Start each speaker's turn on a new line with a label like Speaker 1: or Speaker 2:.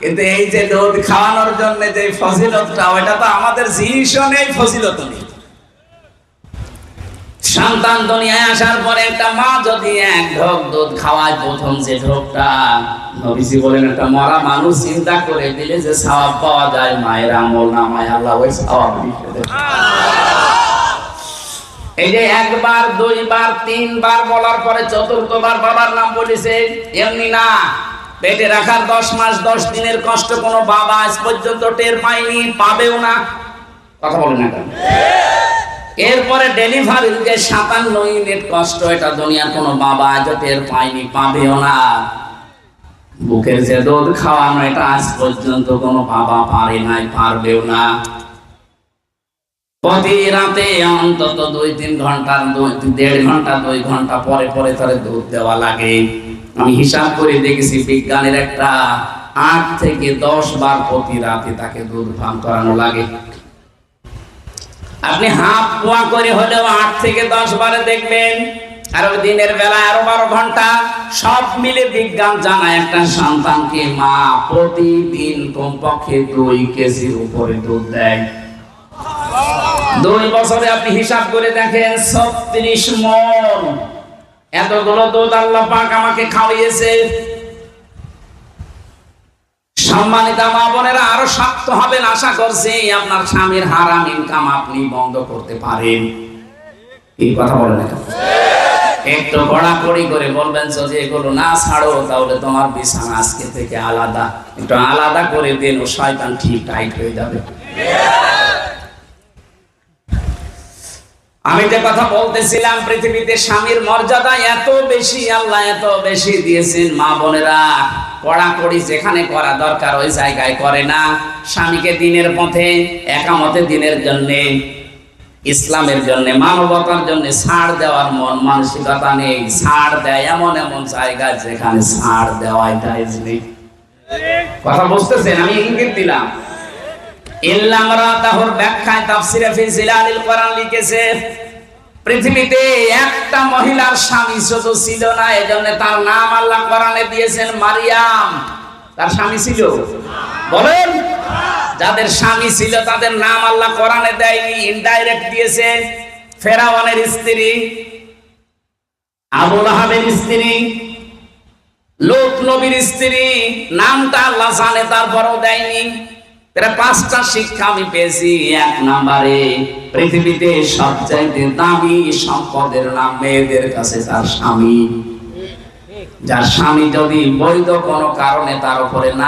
Speaker 1: কিন্তু এই যে দুধ খাওয়ানোর জন্য যে ফজিলতটা, ওইটা তো আমাদের জীবনে ফজিলত নেই। সন্তান দুনিয়ায় আসার পরে একটা মা যদি এক ঢোক দুধ খাওয়ায়, প্রথম যে ঢোকটা, নবীজি বলেন একটা মরা মানুষ চিন্তা করে দিলে যে সওয়াব পাওয়া যায়, মায়ের আমল নামায় আল্লাহ ওই সওয়াব লিখে দেন। এই যে একবার, দুইবার, তিনবার বলার পরে চতুর্থবার বাবার নাম বলেছে, এমনি না। পেটে রাখার 10 মাস 10 দিনের কষ্ট কোনো বাবা আজ পর্যন্ত টের পায়নি, পাবেও না। কথা বলেন না কেন? এরপরে ডেলিভারির যে 57 ইউনিট কষ্ট, এটা দুনিয়ার কোনো বাবা আজও টের পায়নি, পাবেও না। বুকের যে দুধ খাওয়ানো, এটা আজ পর্যন্ত কোনো বাবা পারে নাই, পারবেও না। প্রতি রাতে অন্তত 2-3 ঘন্টা, 1.5 ঘন্টা 2 ঘন্টা পরে পরে তারে দুধ দেওয়া লাগে। আমি হিসাব করে দেখেছি, বিজ্ঞানের একটা 8 থেকে 10 বার প্রতি রাতে তাকে দুধ পান করানো লাগে। আপনি হাফ পোয়া করে হলেও 8 থেকে 10 বারে দেখবেন। আর ওই দিনের বেলা আরো 12 ঘন্টা, সব মিলে বিজ্ঞান জানায় একটা সন্তানকে মা প্রতিদিন কমপক্ষে 2 কেজির উপরে দুধ দেয়। 2 বছরে আপনি হিসাব করে দেখেন 36 মণ। এতগুলো দুধ আল্লাহ পাক আমাকে খাওয়িয়েছে। সম্মানিত মা বোনেরা, আরো শক্ত হবেন আশা করছি। আপনার স্বামীর হারাম ইনকাম আপনি বন্ধ করতে পারেন। এই কথা বলেন, একটু কড়াকড়ি করে বলবেন যদি এগুলো না ছাড়ো তাহলে তোমার বিছানা আজকে থেকে আলাদা, একটু আলাদা করে দিন, ও শয়তান ঠিক টাইট হয়ে যাবে। আমি যে কথা বলতেছিলাম, পৃথিবীতে স্বামীর মর্যাদা এত বেশি, আল্লাহ এত বেশি দিয়েছেন। মা বোনেরা কড়াকড়ি যেখানে করা দরকার ওই জায়গায় করে না। স্বামীকে দিনের পথে, একামতে দিনের জন্য, ইসলামের জন্য, মানবতার জন্য ছাড় দেওয়ার মন মানসিকতা নেই। ছাড় দেয় এমন এমন জায়গায় যেখানে ছাড় দেওয়াই জায়েজ নেই। কথা বুঝতেছেন? আমি ইঙ্গিত দিলাম। ইল্লামরাতাহুর ব্যাখ্যায় তাফসিরে ফি জিলালিল কোরআন লিখেছে, পৃথিবীতে একটা মহিলার স্বামী শুধু ছিল না, এজন্য তার নাম আল্লাহ কোরআনে দিয়েছেন মারিয়াম। তার স্বামী ছিল? বলেন। যাদের স্বামী ছিল তাদের নাম আল্লাহ কোরআনে দেয়নি, ইনডাইরেক্ট দিয়েছে। ফেরাউনের স্ত্রী, আবু লাহাবের স্ত্রী, লূত নবীর স্ত্রী, নামটা আল্লাহ জানে, তারপরেও দেয়নি। 5টা শিক্ষা আমি পেয়েছি। 1 নম্বরে, পৃথিবীতে সবচাইতে দামি সম্পদের নাম মেয়েদের কাছে তার স্বামী। যার স্বামী যদি বৈধ কোনো কারণে তার উপরে না